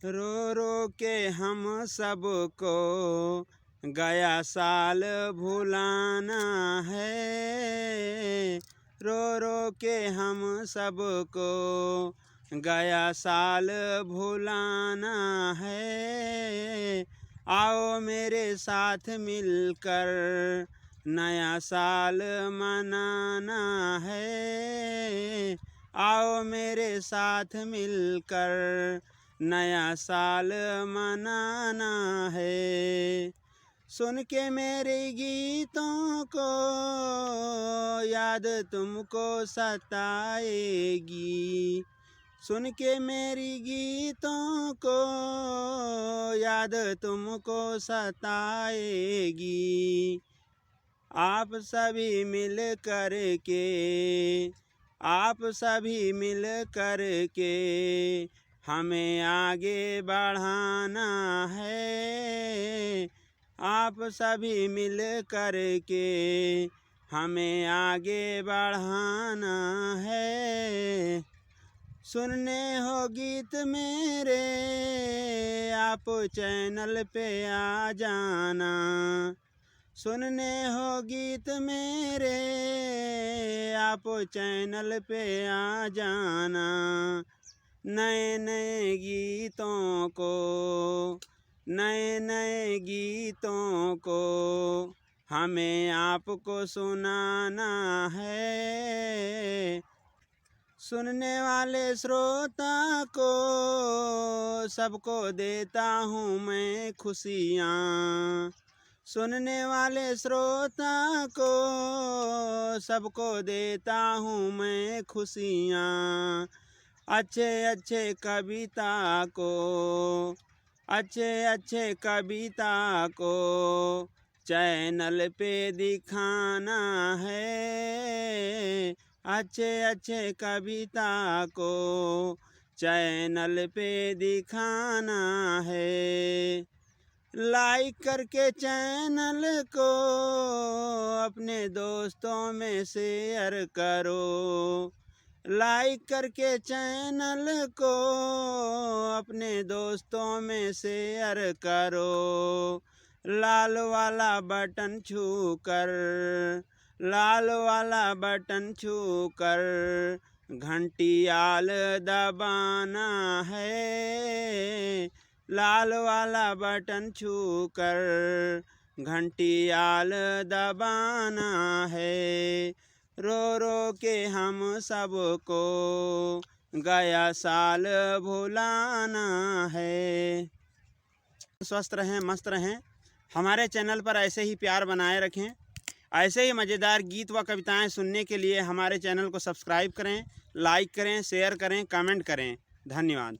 रो रो के हम सबको गया साल भुलाना है। रो रो के हम सबको गया साल भुलाना है। आओ मेरे साथ मिलकर नया साल मनाना है। आओ मेरे साथ मिलकर नया साल मनाना है। सुन के मेरे गीतों को याद तुमको सताएगी। सुन के मेरी गीतों को याद तुमको सताएगी। आप सभी मिल कर के हमें आगे बढ़ाना है। आप सभी मिल कर के हमें आगे बढ़ाना है। सुनने हो गीत मेरे आप चैनल पे आ जाना। सुनने हो गीत मेरे आप चैनल पे आ जाना। नए नए गीतों को हमें आपको सुनाना है। सुनने वाले श्रोता को सबको देता हूँ मैं खुशियाँ। सुनने वाले श्रोता को सबको देता हूँ मैं खुशियाँ। अच्छे अच्छे कविता को चैनल पे दिखाना है। अच्छे कविता को चैनल पे दिखाना है। लाइक करके चैनल को अपने दोस्तों में शेयर करो। लाइक करके चैनल को अपने दोस्तों में शेयर करो। लाल वाला बटन छूकर घंटियाल दबाना है। लाल वाला बटन छूकर घंटियाल दबाना है। रो रो के हम सबको गया साल भुलाना है। स्वस्थ रहें, मस्त रहें। हमारे चैनल पर ऐसे ही प्यार बनाए रखें। ऐसे ही मज़ेदार गीत व कविताएं सुनने के लिए हमारे चैनल को सब्सक्राइब करें, लाइक करें, शेयर करें, कमेंट करें। धन्यवाद।